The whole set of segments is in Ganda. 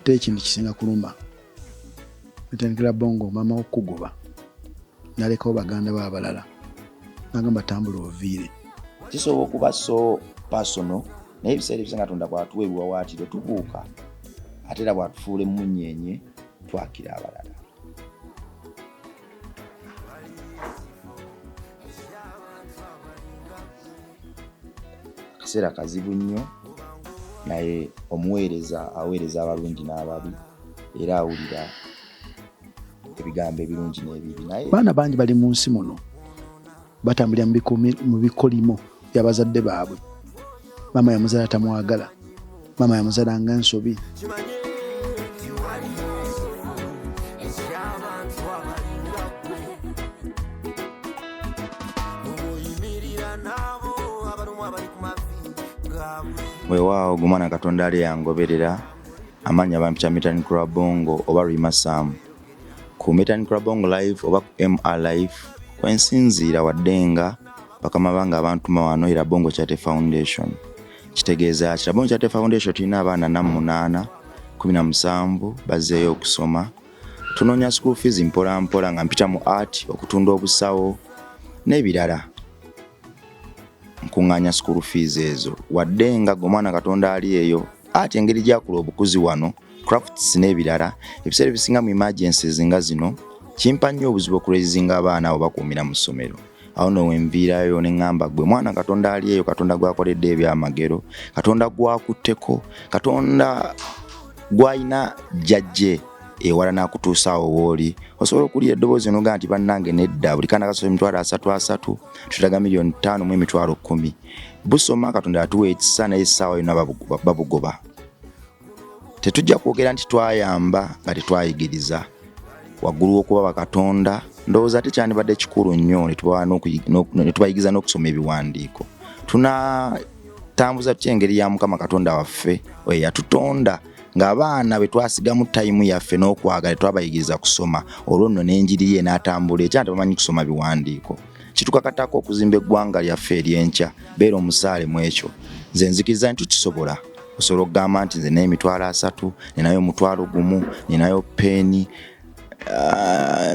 ate ekintu kisinga kuluma etandikira bongo mama okugoba nalekawo baganda b'abalala nagamba tambula oviire kisobola okuba so personal naye ebiseera ebisinga Katonda bw'atuwa ebiwawaatiro tubuuka ate era bw'atufuula emunyenye twakira abalala. Akaseera kazibu nnyo naye omuweereza aweereza abalungi n'ababi era awulira ebigambo ebirungi n'ebibi. Naye baana bangi bali mu nsi muno batambulira mu bikolimo by'abazadde baabwe. Mama yamuzaala tamwagala, mama yamuzaala nga nsobi. Weewaawo gumwana Katonda ali yangoberera amanya bampita Metani Club Bongo oba Rima Sam ku Metani Club Bongo live oba ku MR live kwensinziira waddenga bakama banga abantu mawano ira Bongo Charity Foundation. Kitegeeza kira Bongo Charity Foundation tulina abaana 17 bazeeyo okusoma. Tunoonya school fees mpola mpola nga mpita mu art okutunda obusawo n'ebirala. Nkunganya school fees ezo waddenga gomwana Katonda ali eyo ati engeri gyakula obukuzi wano crafts n'ebirala ebiseera bisinga mu emergencies nga zino kimpa nnyo obuzibu okuraisinga abaana abo bakuumira mu ssomero. Awo no wenviirayo ne ngamba gwe mwana Katonda ali eyo, Katonda gwakoledde ebyamagero, Katonda gwakutteko, Katonda gwayina jjajje ewala n'akutuusaawo wooli. Osobola okuwulira eddoboozi noga nti bannange nedda buli kaana kasobola emitwalo 3 tutaga miliyoni 5 mu emitwalo 10. Busoma Katonda atuwa ekisa naye essaawa yonna babugoba. Tetujja kwogera nti twayamba nga tetwayigiriza waggulu w'okuba bakatonda. Ndowooza tekyandibadde kikulu nnyo ne tubayigiza n'okusoma ebiwandiiko. Tunatambuza tutya engeri ya Mukama Katonda waffe oyo yatutonda ng'abaana bwe twasigamu tayimu yaffe n'okwagala twabayigiriza kusoma. Olwo nno n'enjiri ye n'atambula ekya tebamanyi kusoma biwandiiko. Kitukakatako okuzimba eggwanga lyaffe ery'enkya. Beera omusaale mu ekyo. Nze nzikiriza nti tukisobola. Osobola okugamba nti nze n'emitwalo 3 ninayo omutwalo gumu ninayo peeni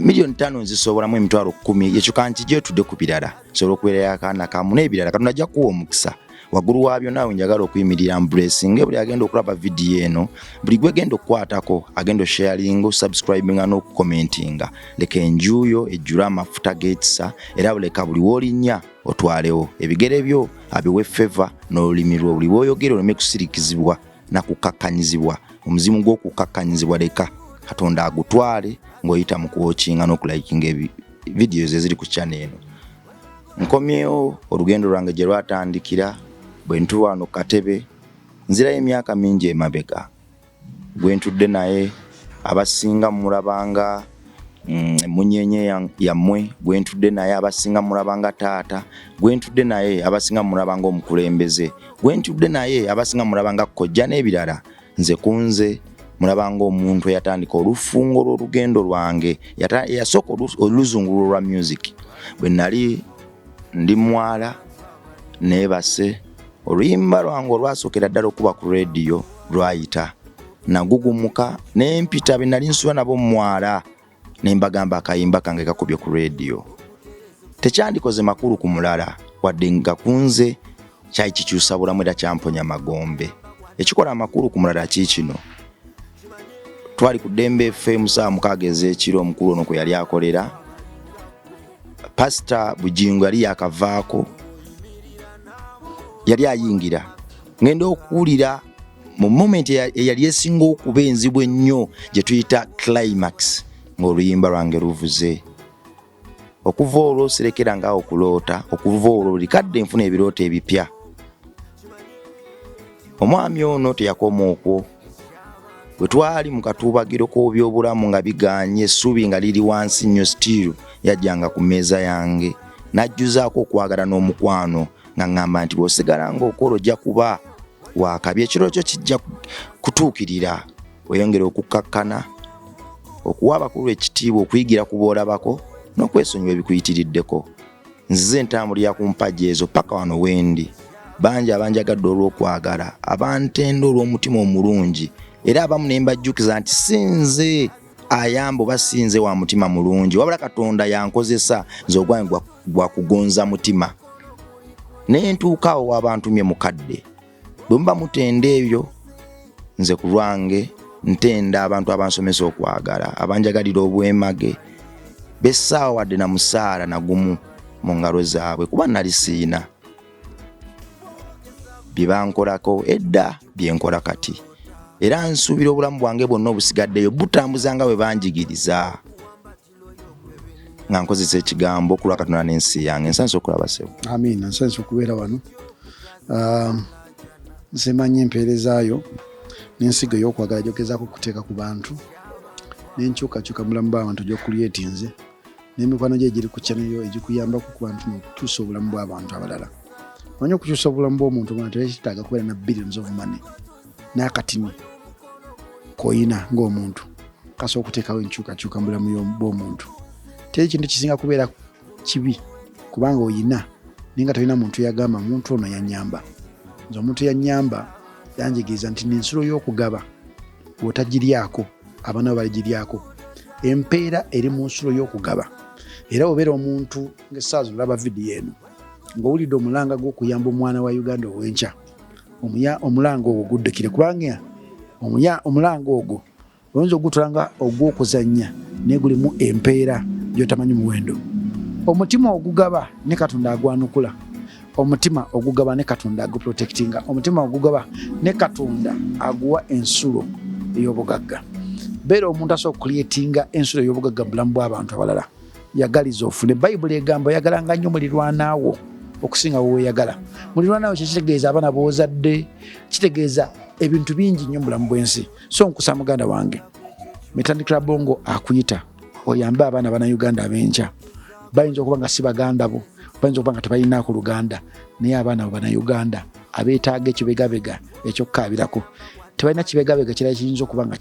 miliyoni 5 nzisobola mu emitwalo 10 ekyo kanti gye tudde ku birala. Osobola okubeera akaana kamu n'ebirala Katonda ajja kuwa omukisa. Waggulu waabyo naawe njagala okuyimirira blessing buli agenda okulaba video eno buli gwe genda okukwatako agenda sharing subscribing n'okucommentinga leka enjuuyo ejjula amafuta geetisa era buleka buli w'olinnya otwalewo ebigere byo abiwe favor n'olulimi lwo buli w'oyogera oleme kusirikizibwa na kukakkanyizibwa. Omuzimu gw'okukakkanyizibwa leka Katonda agutwale ng'oyita mu kuwatchinga n'okulayikinga videos eziri ku channel eno. Nkomyewo olugendo lwange gye lwatandikira bwe ntuwa wano Katebe nzirayo emyaka mingi emabega. Gwe ntudde naye abasinga mulabanga munyenye yammwe, gwe ntudde naye abasinga mulabanga taata, gwe ntudde naye abasinga mulabanga omukulembeze, gwe ntudde naye abasinga mulabanga kkojja n'ebirala. Nze kunze mulabanga omuntu eyatandika olufungo lw'olugendo lwange yasooka oluzungululo lwa music. Bwe nali ndi mwala neebase oluyimba lwange olwasookera ddala okuba ku radio lwayita nagugumuka n'empita be nali nsuba nabo mwala ne mbagamba akayimba kange kakubye ku radio. Tekyandikoze makulu ku mulala wadde nga kunze kyali kikyusa bulamu era kyamponya magombe. Ekikola amakulu ku mulala kiikino. Twali ku Dembe FM saa 6 ez'ekiro omukulu ono kwe yali akolera. Pastor Bujingo yali yakavaako yali ayingira ngenda okuwulira mu moment eyali esinga okuba enzibu ennyo gye tuyita climax ng'oluyimba lwange luvuze. Okuva olwo sirekera nga okuloota, okuva olwo likadde nfuna ebirooto ebipya. Omwami ono teyakoma okwo. Bwe twali mu katuubagiro k'ebyobulamu nga biganye essubi nga liri wansi nnyo still yajjanga ku mmeeza yange n'ajjuzaako okwagala n'omukwano nga ngamba nti bw'osigala ng'okola ojja kuba waakabi ekiro kyo kijja kutuukirira. Weyongera okukkakkana okuwa abakulu ekitiibwa okuyigira ku boolabako n'okwesonyiwa ebikuyitiriddeko. Nzize ntambulira ku mpagi ezo paka wano wendi. Bangi abanjagadde olw'okwagala, abantenda olw'omutima omulungi era abamu ne mbajjukiza nti sinze ayamba oba sinze wa mutima mulungi wabula Katonda yankozesa nze ogwange gwa kugonza mutima ne ntuukaawo w'abantumye mukadde bwe muba mutenda ebyo nze ku lwange ntenda abantu abansomesa okwagala abanjagalira obwemage bessaawa wadde na musaala nagumu mu ngalo zaabwe kuba nali siina bye bankolako edda bye nkola kati era nsuubira obulamu bwange bwonna obusigaddeyo butambuza nga bwe banjigiriza nga nkozesa ekigambo kulwa Katonda n'ensi yange nsanze okulaba sebo. Amiina, nsanze okubeera wano. Nsemanya empeerezaayo n'ensigo y'okwagala gyogezaako okuteeka ku bantu n'enkyukakyuka mulamu bw'abantu gy'okulyetinze n'emikwano gye giri ku channel yo egikuyambako ku bantu n'okukyusa obulamu bw'abantu abalala. Omanyi okukyusa obulamu bw'omuntu omulala tekitaaga kubeera na billions of money n'akatini koyina ng'omuntu kasa okuteekawo enkyukakyuka mu bulamu bw'omuntu. Teri kintu kisinga kubeera kibi kubanga oyina naye nga tolina muntu yagamba muntu ono yannyamba. Nze omuntu yannyamba yanjigiriza nti n'ensulo y'okugaba bw'otagiryako abaana bo baligiryako. Empeera eri mu nsulo y'okugaba era obeera omuntu ng'essaawa zino olaba vidiyo eno ng'owulidde omulanga gw'okuyamba omwana wa Uganda ow'enkya omulanga ogwo guddukire kubanga omulanga ogwo oyinza ogutulanga ogw'okuzannya naye gulimu empeera gy'otamanyi muwendo. Omutima ogugaba ne Katonda agwanukula, omutima ogugaba ne Katonda aguprotectinga, omutima ogugaba ne Katonda aguwa ensulo ey'obugagga. Beera omuntu asobola okuliyetinga ensulo ey'obugagga mu bulamu bw'abantu abalala. Yagaliza ofune. Bayibuli egamba oyagalanga nnyo mulirwanaawo okusinga weeyagala. Mulirwanaawo kitegeeza abaana b'ozadde, kitegeeza ebintu bingi nnyo mu bulamu bw'ensi. So nkusa muganda wange Metandikira Bongo akuyita oyambe abaana Bannayuganda ab'enkya. Bayinza okuba nga si baganda bo, bayinza okuba nga tebalinaako Luganda, naye abaana Bannayuganda abeetaaga ekibegabega ekyokkaabirako. Tebalina kibegabega kirala kiyinza okuba nga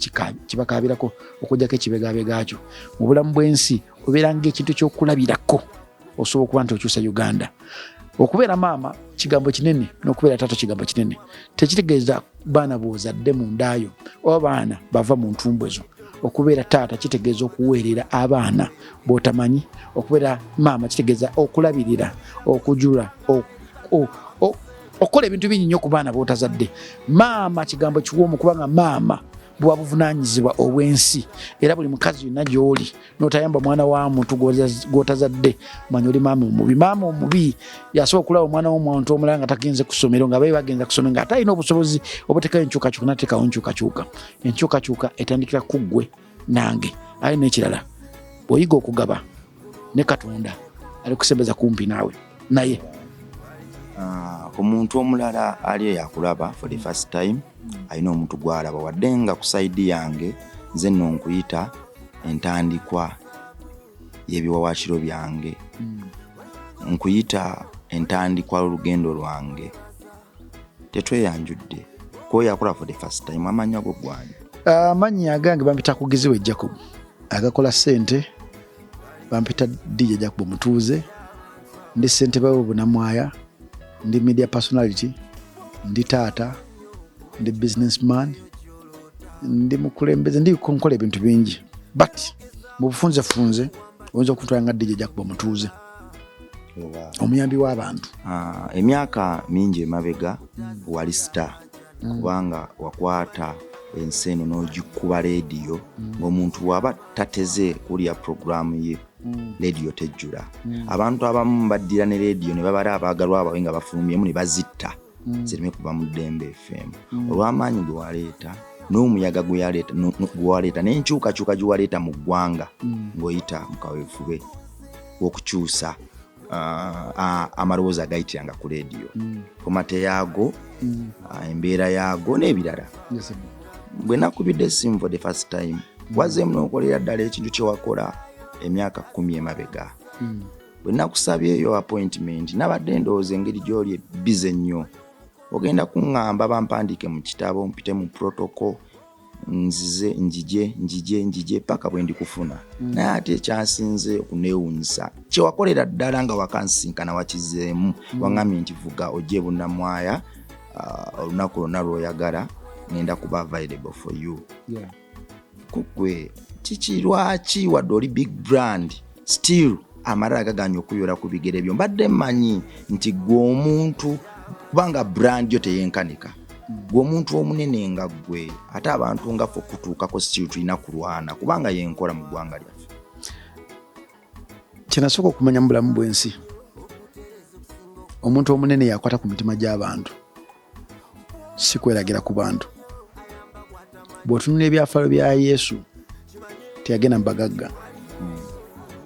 kibakaabirako okujjako ekibegabega kyo. Mu bulamu bw'ensi obeera ng'ekintu ky'okulabirako osobola okuba nti okyusa Uganda. Okubeera maama kigambo kinene n'okubeera taata kigambo kinene. Tekitegeeza baana b'ozadde mu ndaayo oba baana bava mu ntumbwe zo. Okubeera taata kitegeeza okuweerera abaana b'otamanyi. Okubeera maama kitegeeza okulabirira, okujula, okola ebintu bingi nnyo ku baana b'otazadde. Maama kigambo kiwoomu kubanga maama bwa buvunaanyizibwa obw'ensi era buli mukazi yonna gy'oli n'otayamba mwana wa muntu gw'otazadde manya oli maama omubi. Maama omubi yasobola okulaba omwana w'omuntu omulala nga tagenze ku ssomero nga babe bagenza ku ssomero nga ate alina obusobozi obuteekayo enkyukakyuka n'ateekawo enkyukakyuka. Enkyukakyuka etandikira ku ggwe nange. Aye n'ekirala bw'oyiga okugaba ne Katonda alikusembeza kumpi naawe naye. Omuntu omulala ali eyakulaba for the first time alina omuntu gw'alaba wadde nga ku saidi yange nze nno nkuyita entandikwa y'ebiwawaakiro byange, nkuyita entandikwa y'olugendo lwange. Tetweyanjudde kwoyakola for the first time. Amannya go gwani? Amannya agange bampita Kugiziwe Jacob, agakola ssente bampita DJ Jacob Mutuuze. Ndi ssentebe w'Obunamwaya, ndi media personality, ndi taata, ndi businessman, ndi mukulembeze, ndi konkola ebintu bingi. But mu bufunze oyinza okuntwala DJ Jacob Mutuuze, omuyambi w'abantu. Emyaka mingi emabega wali star kubanga wakwata ensi eno n'ogikuba leediyo ng'omuntu waba tateze kulya programu ye leediyo tejjula. Abantu abamu baddira ne leediyo ne babala abaagalwa bawe nga bafulumyemu ne bazitta zireme kuva mu Ddembe FM. Olw'amaanyi ge waleeta n'omuyaga gwe waleeta n'enkyukakyuka gye waleeta mu ggwanga ng'oyita mu kaweefube w'okukyusa amalowoozi agayitiranga ku leediyo, komate yaago, embeera yaago n'ebirala. Bwe nakubidde essimu for the first time wazeemu n'okolera ddala ekintu kye wakola emyaka 10 emabega. Bwe nakusabyeyo appointment nabadde ndowooza engeri gy'oli bize nnyo. Ogenda kuŋŋamba bampandiike mu kitabo mpite mu protocol nzize njije paka bwe ndikufuna. Naye ate ekyasinze okuneewuunyisa kye wakolera ddala nga wakansinkana wakizeemu waŋŋambye nti vuga ojje Bunnamwaya olunaku lwonna lw'oyagala ngenda kuba available for you. Kukwe kiki lwaki wadde oli big brand still amalala gaganya okuyola ku bigere byo? Mbadde mmanyi nti gwe omuntu kubanga brand yo teyenkanika, gwe omuntu omunene nga gwe ate abantu nga ffe kutuukako still tulina kulwana kubanga yenkola mu ggwanga lyaffe. Kyenasooka okumanya mu bulamu bw'ensi, omuntu omunene yakwata ku mitima gy'abantu, si kweragira ku bantu. Bw'otunula ebyafaayo bya Yesu teyagenda mu bagagga,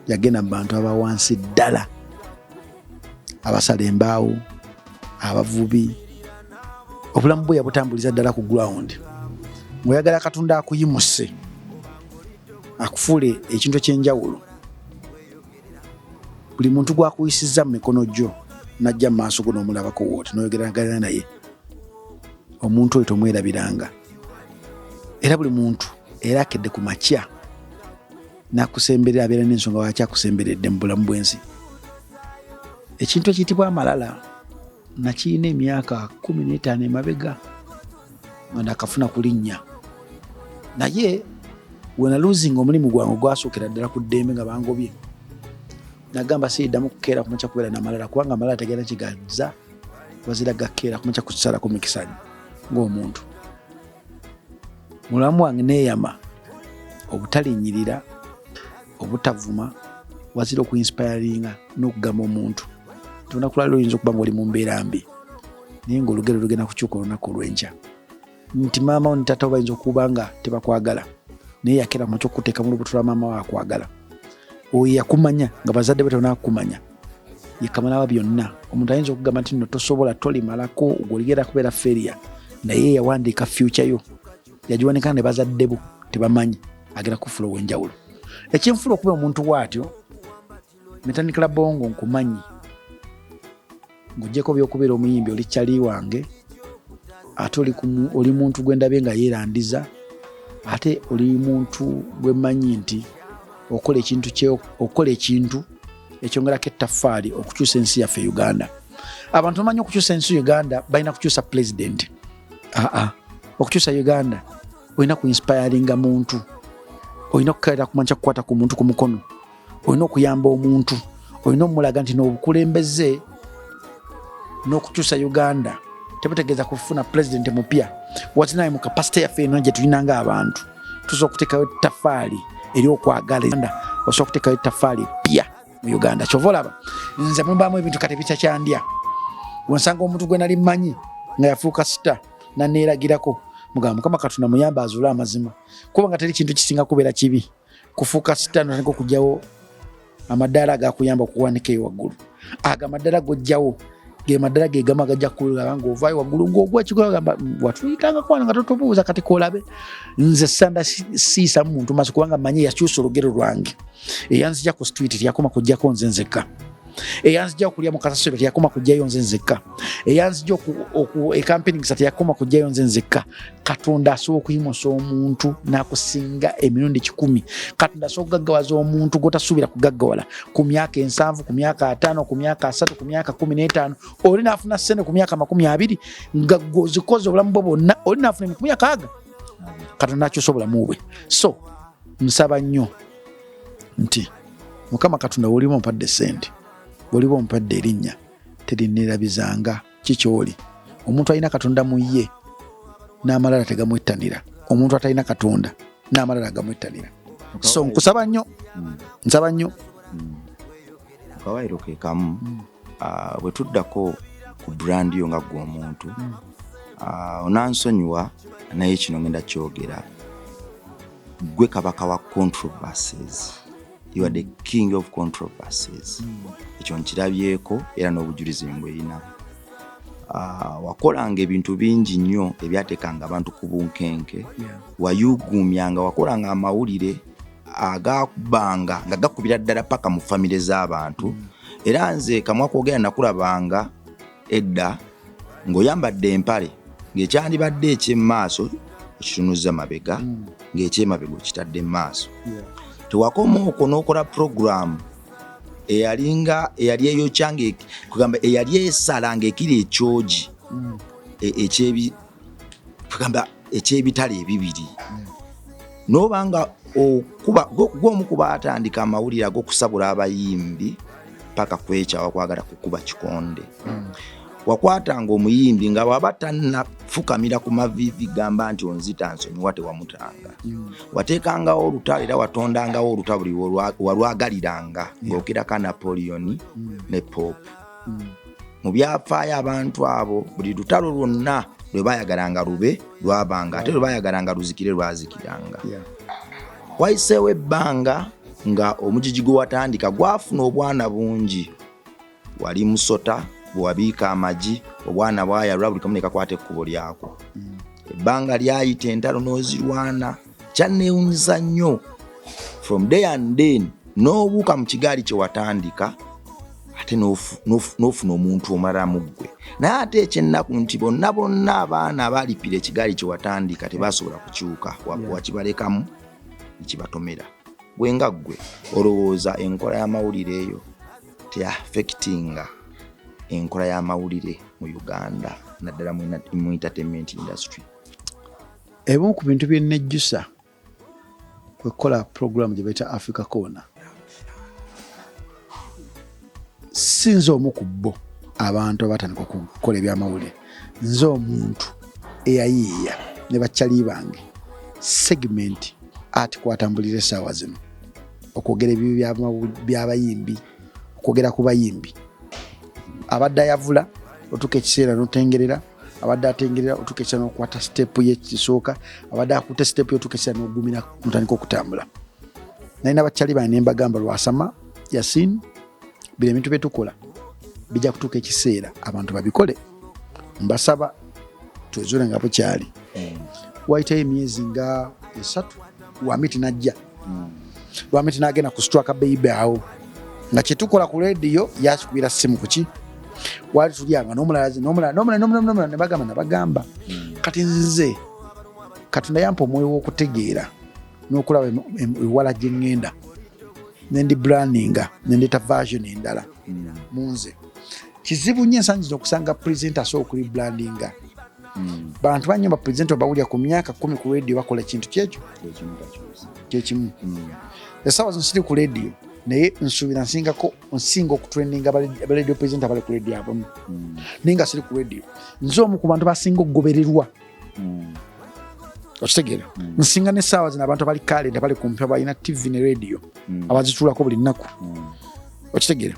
yagenda mu bantu abawansi ddala, abasala embaawo, abavubi. Obulamu bwe yabutambuliza ddala ku ground. Ng'oyagala Katonda akuyimuse, akufuule ekintu ekyenjawulo, buli muntu gw'akuyisizza mu mikono gyo n'ajja mu maaso go n'omulabako wooti n'oyogeragana naye, omuntu oyo tomwerabiranga. Era buli muntu era akedde ku makya n'akusemberera, abeera n'ensonga lwaki akusemberedde mu bulamu bw'ensi. Ekintu ekiyitibwa amalala nakiyina emyaka 15 emabega nga nakafuna ku linnya, naye we naluzinga omulimu gwange gwasookera ddala ku ddembe nga bangobye, nagamba siyiddamu kukeera kumakya kubeera n'amalala kubanga amalala tegenda kigazza wazira gakeera kumakya kukisalako mikisa ng'omuntu. Mulamu wange neeyama obutalinnyirira, obutavuma, wazira okuinspiringa n'okugamba omuntu olunaku lwali oyinza okuba ng'oli mu mbeera mbi naye ng'olugero lugenda kukyuka olunaku olw'enkya nti maama wo ne taata wo bayinza okuba nga tebakwagala naye yakeera mu ky'okuteeka mu lubuto lwa maama wo akwagala. Oyo yakumanya nga bazadde be tebanaakumanya, ye kamala wa byonna. Omuntu ayinza okugamba nti nno tosobola, tolimalako, oligenda kubeera failure, naye yawandiika future yo, yagiwanika ne bazadde bo tebamanyi, agenda kufula ow'enjawulo. Ekinfula okuba omuntu bw'atyo, metandikira bongo nkumanyi, ng'oggyeko by'okubeera omuyimbi oli kyali wange, ate oli muntu gwe ndabye nga yeerandiza, ate oli muntu gwe mmanyi nti okola ekintu ekyongerako ettaffaali okukyusa ensi yaffe Uganda. Abantu bamanyi okukyusa ensi Uganda balina kukyusa president. Okukyusa Uganda olina kuinspiringa muntu, olina okukeera kumanca kukwata ku muntu ku mukono, olina okuyamba omuntu, olina omulaga nti n'obukulembeze n'okukyusa Uganda tebutegeeza kufuna president mupya, wazinaye mu kapasite yaffe eno gye tulina ng'abantu. Tusobola okuteekayo ettaffaali ery'okwagala Uganda, osobola okuteekayo ettaffaali ppya mu Uganda. Kyova olaba nze mubaamu ebintu kati bitakyandya. Bw'onsanga omuntu gwe nali mmanyi nga yafuuka sita nanneeragirako, mugamba Mukama Katonda muyamba azuule amazima, kubanga teri kintu kisinga kubeera kibi kufuuka sita notandika okugyawo amadaala agakuyamba okuwanika eyo waggulu. Ago amadaala gojjawo ge madaala ge gama gajja kulaba ng'ovaayo waggulu ng'ogwa ekigwa gamba watuyitanga kwana nga totubuuza kati koolabe. Nze sanda siisa muntu maaso kubanga mmanyi yakyusa olugero lwange. Eyanzija ku street teyakoma kujjako nze nzekka, eyanzija okulya mu kasasiro teyakoma kujjayo nze nzekka, eyanzija ekampiningisa teyakoma kujjayo nze nzekka. Katonda asobola okuyimusa omuntu n'akusinga emirundi 10. Katonda asobola okugaggawaza omuntu gw'otasuubira kugaggawala ku myaka 7, ku myaka 5, ku myaka 3, ku myaka 15. Oli n'afuna ssente ku myaka 20 nga gw'ozikoze obulamu bwe bwonna, oli n'afuna ku myaka 60. Katonda akyusa obulamu bwe. So nsaba nnyo nti Mukama Katonda w'oliba ompadde ssente, w'oliba ompadde erinnya, terinneerabizanga kikyoli. Omuntu alina Katonda mu ye n'amalala tegamwettanira, omuntu atalina Katonda n'amalala gamwettanira. So nkusaba nnyo, nsaba nnyo. Akawaayiro ke kamu bwe tuddako ku brand yo nga gwe omuntu, onansonyiwa naye kino ngenda kyogera, gwe kabaka wa controversies. You are the king of controversies. Ekyo nkirabyeko era n'obujulizi mbweyina. Wakolanga ebintu bingi nnyo ebyatekanga abantu ku bunkenke. Wayugumyanga, wakolanga amawulire agakubanga nga gakubira ddala paka mu famire z'abantu. Era nze kamwakwogera nakulabanga edda ng'oyambadde empale ng'ekyandibadde eky'emmaaso okitunuza mabega, ng'ekyemabega okitadde mu maaso. Tewakoma okwo n'okola program eyali eyokyange kugamba eyali esala ng'ekiri ekyogi ekyebi kugamba ekyebitale ebibiri nobanga okuba gwomukuba atandika amawulire ag'okusabula abayimbi paka kwekyawa kwagala kukuba kikonde wakwatanga omuyimbi nga waba tannafukamira ku mavivi gamba nti onzita nsonyiwa tewamutanga wateekangawo olutalo era watondangawo olutabuli walwagaliranga ng'okiraka Napoleon ne Pope mu byafaayo abantu abo buli lutalo lwonna lwe bayagalanga lube lwabanga ate lwe bayagalanga luzikire lwazikiranga wayiseewo ebbanga nga omugigi gwe watandika gwafuna obwana bungi wali musota bwabiika amagi obwana bwayalula buli kamu ne kakwata ekkubo lyako ebbanga lyayita entalo n'ozirwana kyanneewunyisa nnyo from day and then n'obuuka mu kigaali kye watandika ate n'ofuna omuntu omulala mu ggwe naye ate ekyennaku nti bonna abaana abalipira ekigaali kye watandika tebasobola kukyuka wakibalekamu nekibatomera gwe nga ggwe olowooza enkola y'amawulire eyo teaffectinga enkola y'amawulire mu Uganda naddala mu entertainment industry? Ebimu ku bintu bye nnejjusa kwekola program gye bayita Africa Corner sinze omu ku bo abantu abatandika okukola ebyamawulire nze omuntu eyayiiya ne bakyali bange segment ati kwatambulira essaawa zino okwogera ebyo by'abayimbi okwogera ku bayimbi abadde ayavula otuka ekiseera n'otengerera abadde atengerera otuka ekiseera n'okwata step y'ekisooka abadde akutte step y'otuka ekiseera n'ogumira mutandika okutambula nalina bakyali bange ne mbagamba Lwasama Yasin bino ebintu bye tukola bijja kutuuka ekiseera abantu babikole mbasaba twezuule nga bukyali wayitayo emyezi nga 3 Wamiti najja Wamiti n'agenda ku Straka Baby awo nga kyetukola ku radio yakikubira simu kuki wali tulyanga n'omulala ne bagamba kati nze Katonda yampa omwoyo w'okutegeera n'okulaba ewala gye ŋŋenda nendi brandinga nendeta version endala munze kizibu nnyo ensangi zino okusanga presenter asobola okuli brandinga bantu banyo ba presenter bawulira ku myaka 10 ku radio bakola kintu kyekimu essaawa zino siri ku radio naye nsuubira nsinga okutrendinga aba radio presenter bali ku radio abamu naye nga siri ku radio nze omu ku bantu basinga okugobererwa okitegeera nsinga n'essaawa zino abantu abali kalenda bali kumpi balina TV ne radio abazituulako buli nnaku okitegeera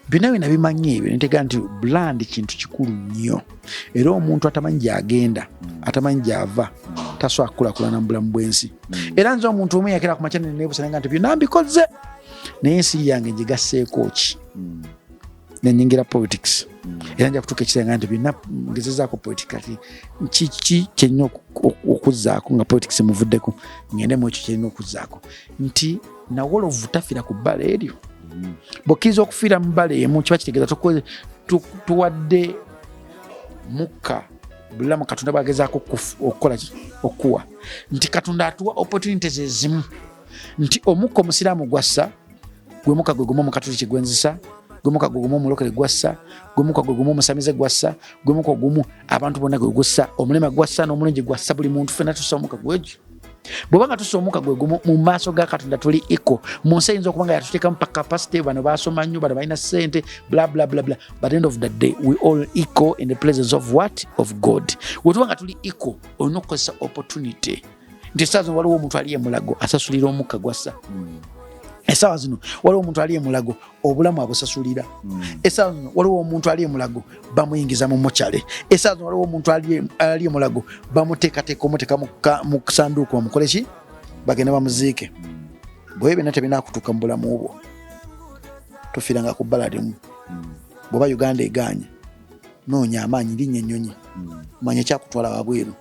bina bimanyi ebyo ntegeera nti brand kintu kikulu nnyo era omuntu atamanyi gyagenda atamanyi gyava tasobola kukulakulana mu bulamu bw'ensi era nze omuntu omu yakera ku makya neneebuusa nga nti byonna mbikoze naye ensi yange ngigasseeko ki nenyingira politics era nja kutuuka ekiseera nga nti byonna ngezezaako politics ati kiki kyerina okuzzaako nga politics muvuddeko ngende mu ekyo kyerina okuzzaako nti nawolovu tafira ku bbala eryo bw'okkiriza okufiira mu bbala emu kiba kitegeeza tuwadde mukka bulamu Katonda bwagezaako okukola okuwa nti Katonda atuwa opportunities ezimu nti omukka omusiraamu gwassa gwe mukka gwe gumu omukatoliki gwenzisa gwe mukka gwe gumu omulokole gwassa gwe mukka gwe gumu omusamize gwassa gwe mukka gumu abantu bonna gwe gussa omulema gwassa n'omulungi gwassa buli muntu ffenna tussa omukka gwegyo bw'obanga tussa omukka gwe gumu mu maaso ga Katonda tuli equal mu nsi eyinza okuba nga yatuteekamu pa capacity bano baasoma nnyo bano balina ssente bla bla bla bla but at the end of the day we all equal in the presence of what? Of God. Bwe tuba nga tuli equal olina okukozesa opportunity nti essaawa zino waliwo omuntu ali emulago asasulira omukka gwassa essaawa zino waliwo omuntu ali emulago obulamu abusasulira essaawa zino waliwo omuntu ali emulago bamuyingiza mu mochale essaawa zino waliwo omuntu ali emulago bamuteekateeka omuteeka mu kusanduuku bamukole ki bagende bamuziike bwe byonna tebinaakutuuka mu bulamu obwo tofiiranga ku bbala limu bw'oba Uganda eganye noonya amaanyi linnya ennyonyi manya ekyakutwala wabweru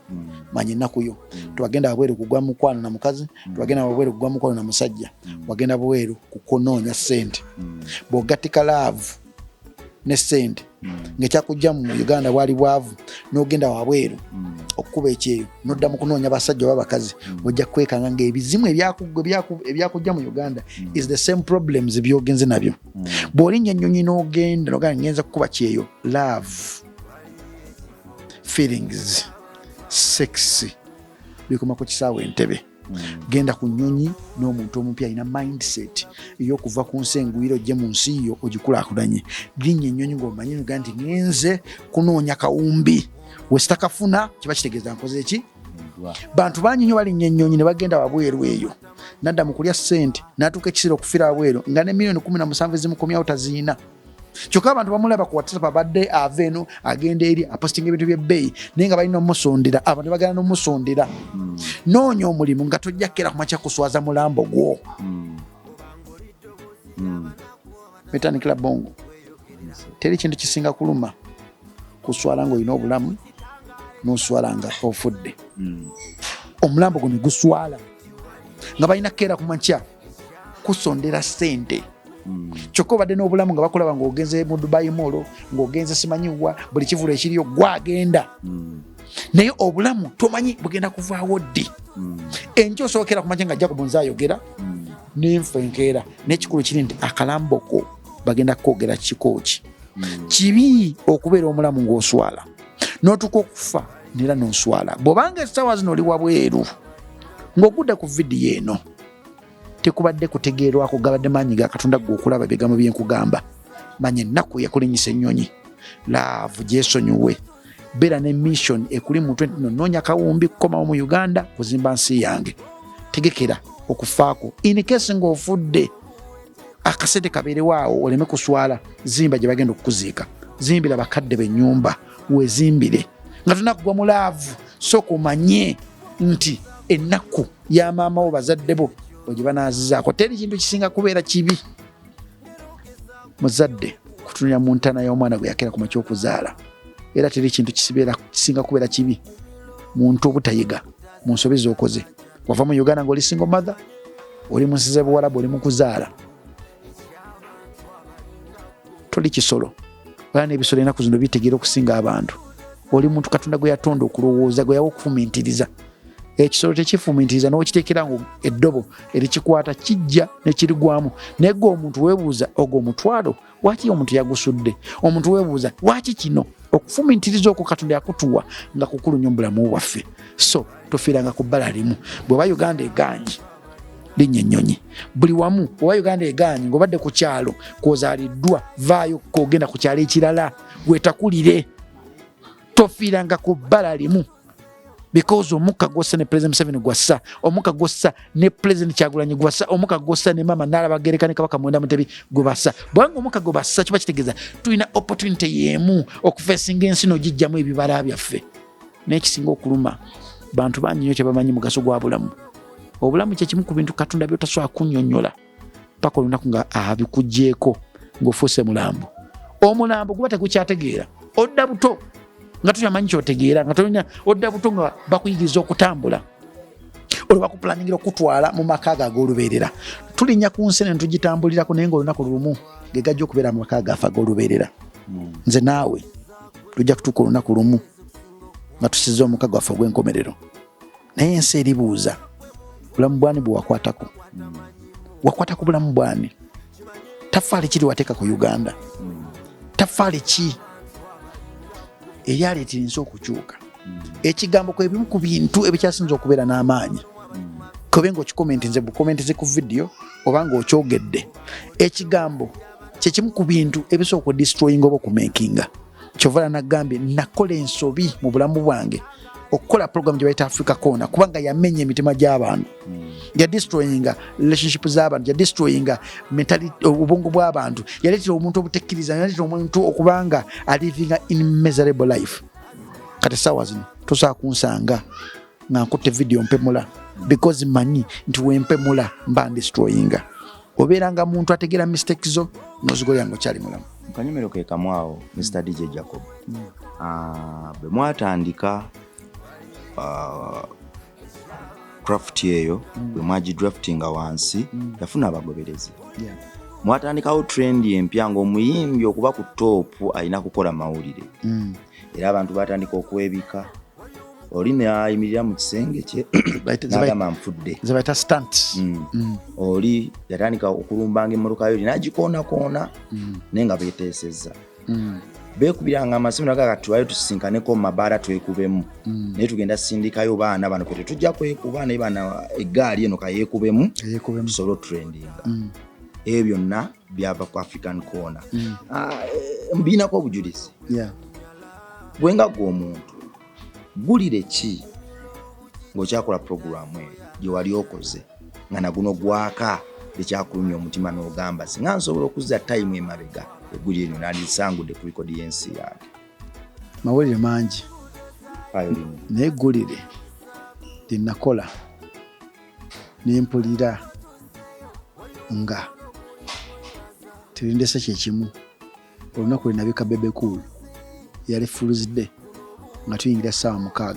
manya ennaku yo twagenda wabweru kugwa mukwano na mukazi twagenda wabweru kugwa mukwano na musajja wagenda bweru kukonoonya ssente bw'ogattika laavu ne ssente ng'ekyakujja mu Uganda bwali bwavu n'ogenda wabweru okukuba ekyeyo n'odda mu kunoonya basajja oba bakazi ojja kwekanga ng'ebizimu ebyakujja mu Uganda is the same problems byogenze nabyo bw'olinnya ennyonyi n'ogenda ngenza kukuba kyeyo love feelings sex bikoma ku kisaawe Entebbe. Genda ku nnyonyi n'omuntu omupya alina mindset ey'okuva ku nsi engwiro ojje mu nsi yo ogikulaakulanye. Linnya ennyonyi ng'omanyi nti ngenze kunoonya kawumbi, we sitakafuna kiba kitegeeza nkoze eki. Bantu bangi nnyo balinnya ennyonyi ne bagenda wabweru eyo, nadda mu kulya ssente n'atuuka ekisiro okufiira wabweru nga ne miliyoni 17 ezimukomyawo taziina. Kyokka abantu bamulaba ku WhatsApp abadde ava eno agenda eri apostinga ebintu by'ebbeeyi naye nga balina omusondera, abantu bagenda n'omusondera. Noonya omulimu nga tojja kera ku makya kuswaza mulambo gwo. Metandikira bongo. Teri kintu kisinga kuluma kuswala ng'olina obulamu n'oswala nga ofudde. Omulambo guno guswala nga balina kera ku makya kusondera ssente. Kyokka obadde n'obulamu nga bakulaba ng'ogenze mu Dubai Mall, ng'ogenze simanyiwa buli kivulo ekiriyo gwagenda. Naye obulamu tomanyi bugenda kuvaawo ddi. Enkya osookera ku makya nga ajja ku bunza ayogera n'enfa enkeera. N'ekikulu kiri nti akalamboko bagenda kwogera kikooki. Kibi okubeera omulamu ng'oswala n'otuuka okufa nera n'oswala. Bw'obanga essaawa zino oli wabweru ng'ogudde ku vidiyo eno, tekubadde kutegeerwako gabadde maanyi ga Katonda gwe okulaba ebigambo bye nkugamba. Manya ennaku yakulinyisa ennyonyi, laavu gyesonyiwe, beera ne mission ekuli mu 20 noonya kawumbi kukomawo mu Uganda kuzimba nsi yange. Tegekera okufaako in case ng'ofudde akasente kabeerewaawo oleme kuswala. Zimba gye bagenda okukuziika, zimbira bakadde b'ennyumba, wezimbire nga tonakugwa mu laavu. Sooka omanye nti ennaku ya maama wo bazadde bo ogye banaazizaako. Teri kintu kisinga kubeera kibi muzadde kutunira mu ntaana y'omwana gwe yakera ku makya okuzaala. Era teri kintu kisinga kubeera kibi muntu obutayiga mu nsobi z'okoze. Wava mu Uganda ng'oli single mother, oli mu nsi z'Obuwarabu, oli mu kuzaala. Toli kisolo era n'ebisolo ennaku zino bitegeera okusinga abantu. Oli muntu Katonda gwe yatonda okulowooza, gwe yawa okufumiitiriza. Ekisolo tekifumiitiriza n'okiteekera ngo eddobo erikikwata kijja ne kirigwamu. Naye gwe omuntu weebuuza ogwo omutwalo lwaki omuntu yagusudde? Omuntu weebuuza lwaki kino? Okufumiitiriza okwo Katonda yakutuwa nga kukulu nnyo mu bulamu bwaffe. So tofiiranga ku bbala limu. Bw'oba Uganda egaanyi linnya ennyonyi. Buli wamu bw'oba Uganda egaanyi ng'obadde ku kyalo kw'ozaaliddwa, vaayo k'ogenda ku kyalo ekirala weetakulire. Tofiiranga ku bbala limu. Because omukka gw'ossa ne President Museveni gwassa, omukka gw'ossa ne President Kyagulanyi gwassa, omukka gw'ossa ne Maama Nnaalaba-Gereka ne Kabaka Mwenda Mutebi gwe bassa. Bwanga omukka gwe bassa kiba kitegeeza tulina opportunity y'emu okufeesinga ensi n'ogijjamu ebibala byaffe. N'ekisinga okuluma bantu bangi nnyo kye bamanyi mugaso gwa bulamu. Obulamu kye kimu ku bintu Katonda by'otasobola kunnyonnyola paka olunaku nga abikuggyeeko ng'ofuuse mulambo. Omulambo guba tegukyategeera, odda buto nga tuyamanyi kyotegeera, nga tolina odda buto nga bakuyigiriza okutambula, olwo bakupulaningira okutwala mu maka ago ag'olubeerera. Tulinnya ku nsi ne tugitambulirako naye ng'olunaku lumu ge gajja okubeera mu maka gaffe ag'olubeerera. Nze naawe tujja kutuuka olunaku lumu nga tusize omukka gwaffe ogw'enkomerero. Naye ensi eribuuza bulamu bwani bwe wakwatako. Wakwatako bulamu bwani? Tafaali kiri wateeka ku Uganda? Tafaali ki eryaleetera ensi okukyuka? Ekigambo kwe bimu ku bintu ebikyasinza okubeera n'amaanyi. Kobe ng'okikomentinze bukomentize ku vidiyo oba ng'okyogedde. Ekigambo kye kimu ku bintu ebisobola okudistroyinga oba okumekinga. Kyovala nagambye nakola ensobi mu bulamu bwange okukola program gye bayita Africa Corner kubanga yamenya emitima gy'abantu. Ya destroyinga relationship z'abantu, ya destroyinga mentality obwongo bw'abantu, yaleetera omuntu obutekkiriza, yaleetera omuntu okubanga alivinga in miserable life. Kati essaawa zino tosobola kunsanga nga nkutte vidiyo mpemula because manyi nti wempemula mba ndestroyinga. Obeeranga muntu ategeera mistake zo n'ozigolera ng'okyali mulamu. Kanyomero ke kamwawo Mr. DJ Jacob. Bwe mwatandika craft eyo bwe mwagidraftinga wansi yafuna abagoberezi. Mwatandikawo trend empya ng'omuyimbi okuba ku top alina kukola mawulire. Era abantu batandika okwebika. Oli nayimirira mu kisenge kye n'agamba nfudde. Ze bayita stunt. Oli yatandika okulumbanga emmotoka yo n'agikoona naye nga beeteesezza. beekubiranga amasimu naga tuwayo tusinkaneko mu mabaala twekubemu naye tugenda sindikayo baana bano kwe tetujja kwekuba naye bana eggaali eno kayeekubemu tusobole trendinga ebyo byonna byava ku African Corner. Mbinako obujulizi bwenga gwe omuntu gulire ki ng'okyakola programu eyo gye wali okoze nga naguno gwaka ekyakulumya omutima n'ogamba singa nsobola okuzza time emabega eggulire lino nandisangudde ku likodi y'ensi yange. Mawulire mangi naye eggulire linakola nempulira nga terindese kyekimu olunaku lwe nabika Bebe Cool yali Fool's Day nga tuyingira 6:00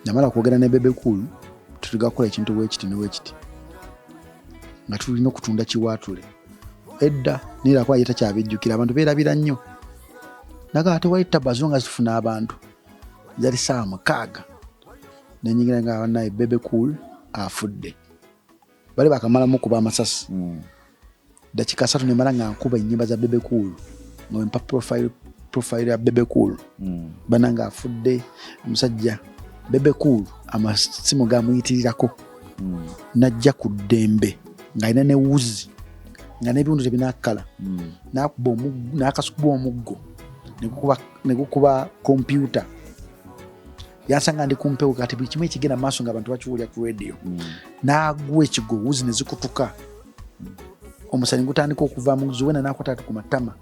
namala kwogera ne Bebe Cool tuligakola ekintu bwekiti newekiti nga tulina okutunda kiwaatule edda nirako ayita kyabijjukira abantu beerabira nnyo naga ate wayita bazo nga zifuna abantu yali 6:00 nenyingira nga naye Bebe Cool afudde bali bakamalamu kuba amasasi dakika 3 nemala nga nkuba ennyimba za Bebe Cool ngompa profile ya Bebe Cool bananga afudde omusajja Bebe Cool amasimu gamuyitirirako najja ku ddembe ng'alina ne wuzi nga n'ebiwundu tebinakala n'akasukuba omuggo negukuba kompyuta yansanga ndi kumpewo kati buli kimu ekigenda mu maaso ng'abantu bakiwulira ku radio n'agwa ekigo wuzi ne zikutuka omusani gutandika okuva mu zuwena n'akwata ku matama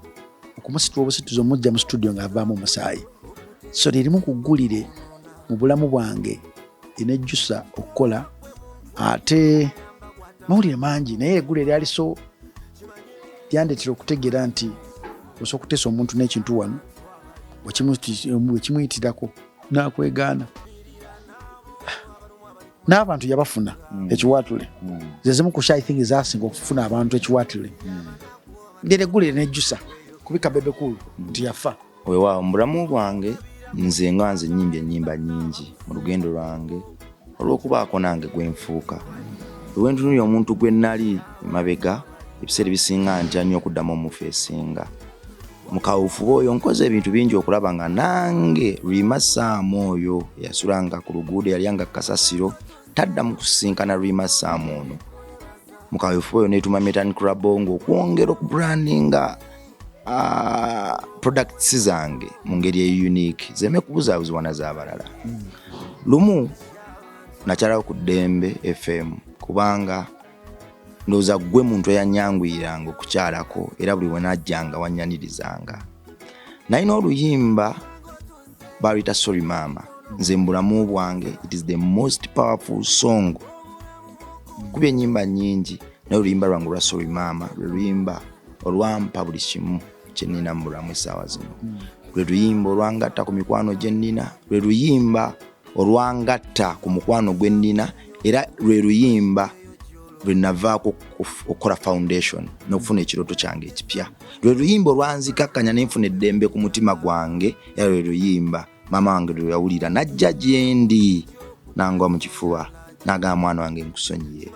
okumusitula obusituzi omujja mu studio ng'avaamu omusaayi so lirimu kuggulire mu bulamu bwange enejjusa okukola ate mawulire mangi naye eggulire lyali so lyandetera okutegeera nti osobola okuteesa omuntu n'ekintu wano wekimuyitirako nakwegaana n'abantu yabafuna ekiwaatule zezimu ku shy thing zasinga okufuna abantu ekiwaatule ngeri eggulire nejjusa kubika Bebe Cool nti yafa weewaawo mu bulamu bwange nze nga nze nyimbye ennyimba nnyingi mu lugendo lwange olw'okubaako nange gwenfuuka lwentunulya omuntu gwe nali emabega ebiseera ebisinga ntya nnyo okuddamu omufeesinga mu kawufu oyo nkoze ebintu bingi okulaba nga nange Rima Sam oyo yasulanga ku luguudo yalyanga kasasiro taddamu kusinkana Rima Sam ono mu kawufu oyo neetuma Metan Club ng'okwongera okubrandinga products zange mu ngeri unique zeme kubuzaabuzibwa na z'abalala lumu nakyalawo ku Ddembe FM kubanga ndowooza gwe muntu eyanyanguyiranga okukyalako era buli we najjanga wanyanirizanga nalina oluyimba baluyita Sorry Mama nze mbulamu bwange it is the most powerful song kubye ennyimba nnyingi naye oluyimba lwange olwa Sorry Mama lwe luyimba olwampa buli kimu kyenina mu bulamu essaawa zino lwe luyimba olwangatta ku mikwano gye nnina lwe luyimba olwangatta ku mukwano gwe nnina era lwe luyimba lwe navaako okukola foundation n'okufuna ekirooto kyange ekipya lwe luyimba olwanzikakkanya n'enfuna eddembe ku mutima gwange era lwe luyimba maama wange lwe yawulira najja gye ndi nangwa mu kifuba n'agamba mwana wange nkusonyiye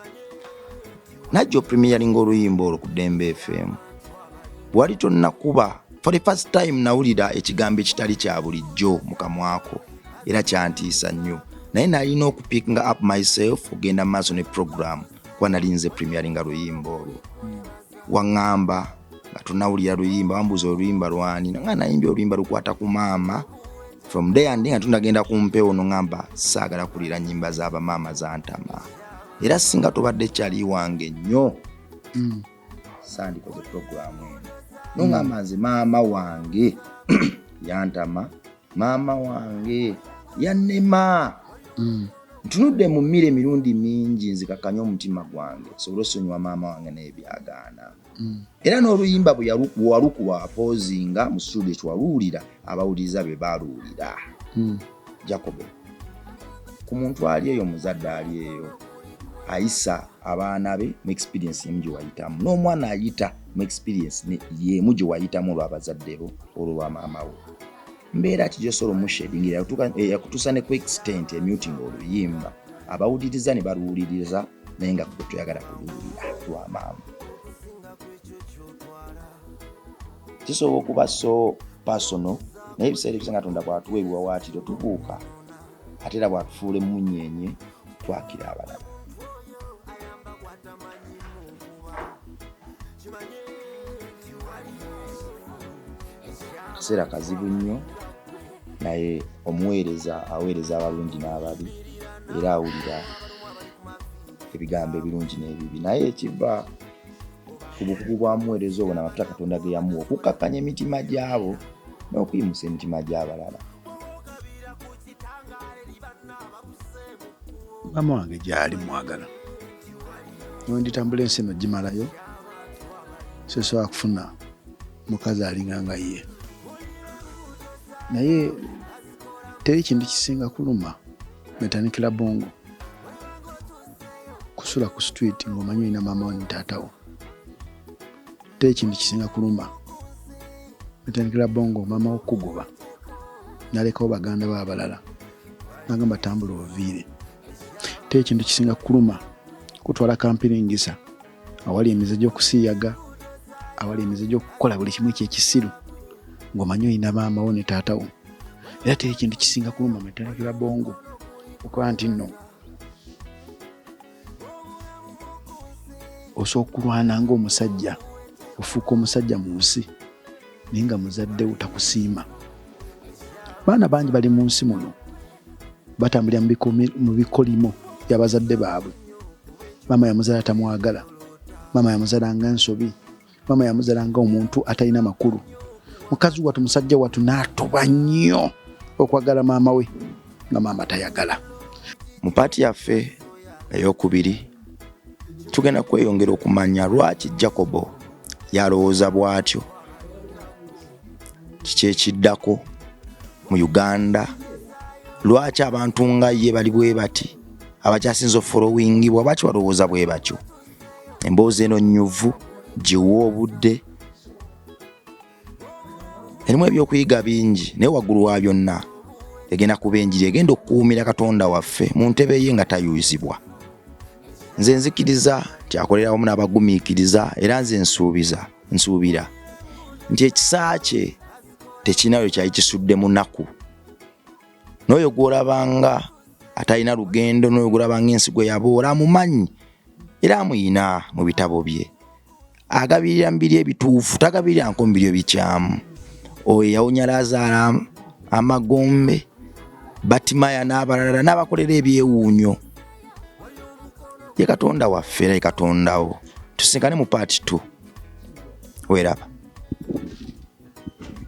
najja opremieringa oluyimba olwo ku Ddembe FM wali tonnakuba for the first time nawulira ekigambo ekitali kya bulijjo mu kamwako era kyantiisa nnyo naye nalina okupickinga up myself ogenda maaso ne program kuba nalinze premieringa luyimba olwo waŋŋamba nga tonawulira luyimba wambuuza oluyimba lwani nga nayimbye oluyimba lukwata ku maama from there ndi nga tunagenda ku mpewo noŋŋamba saagala kulira nnyimba z'abamaama zantama era singa tobadde kyali wange nnyo sandikoze programu eno noŋŋamba nze maama wange yantama maama wange yannema ntunudde mu mmere emirundi mingi nzikakanya omutima gwange sobola osonyiwa maama wange n'ebyagaana era n'oluyimba bwe walukuwa apoozinga mu studio kyewaluwulira abawuliriza be baaluwulira Jacobo ku muntu ali eyo muzadde ali eyo ayisa abaana be mu experience yemu gye wayitamu n'omwana ayita mu experience yemu gye wayitamu olw'abazadde bo olwa maama wo mbeera ki gy'osobola omushedingira yakutuusa ne ku extent emuting oluyimba abawuliriza ne baluwuliriza naye nga gwe toyagala kuliwulira lwa maama kisobola okuba so personal naye ebiseera ebisinga Katonda bw'atuwa ebiwawaatiro tubuuka ate era bw'atufuula emunyenye twakira abalala. Kaseera kazibu nnyo naye omuweereza aweereza abalungi n'ababi era awulira ebigambo ebirungi n'ebibi, naye ekiva ku bukugu bwa muweereza obwo n'amafuta Katonda ge yamuwa okukakkanya emitima gyabo n'okuyimusa emitima gy'abalala. Mama wange gyali mwagala nonditambula ensi eno gimalayo sisobola kufuna mukazi alinga nga ye, naye teri kintu kisinga kuluma metandikira bongo kusula ku street ng'omanyi olina maama wo ne taata wo. Teri kintu kisinga kuluma metandikira bongo maama wo kugoba nalekawo baganda ba abalala nagamba tambula oviire. Teri kintu kisinga kuluma kutwala kampiringisa awali emize gy'okusiyaga awali emize gy'okukola buli kimu ekyekisiru ng'omanyi olina maama wo ne taata wo. Era teri kintu kisinga kuluma metandikira bongo okuba nti nno osobola okulwana ng'omusajja ofuuka omusajja mu nsi naye nga muzadde wo takusiima. Baana bangi bali mu nsi muno batambulira mu bikolimo by'abazadde baabwe. Maama yamuzala tamwagala, maama yamuzala nga nsobi, maama yamuzala nga omuntu atalina makulu. Mukazi wattu musajja wattu n'atoba nnyo okwagala maama we nga maama tayagala. Mu paati yaffe ey'okubiri tugenda kweyongera okumanya lwaki Jacobo yalowooza bw'atyo, kiki ekiddako mu Uganda, lwaki abantu nga ye bali bwe bati abakyasinza ofolowingibwa lwaki balowooza bwe batyo. Emboozi eno nnyuvu giwa obudde erimu ebyokuyiga bingi naye waggulu wa byonna egenda kuba enjiri egenda okukuumira Katonda waffe mu ntebe ye nga tayuzibwa. Nze nzikiriza nti akolera wamu n'abagumiikiriza era nze nsuubira nti ekisa kye tekinayo kyali kisudde mu nnaku. N'oyo gw'olabanga atalina lugendo, n'oyo gw'olabanga ensigo yaboola amumanyi era amuyina mu bitabo bye. Agabirira mu biri ebituufu, tagabirira nko mu biri ebikyamu. Oyo yawonya Laazaalo amagombe, Batimaya n'abalala n'abakolera ebyewuunyo. Ye Katonda waffe era ye Katonda wo. Tusinkane mu paati 2. Weeraba.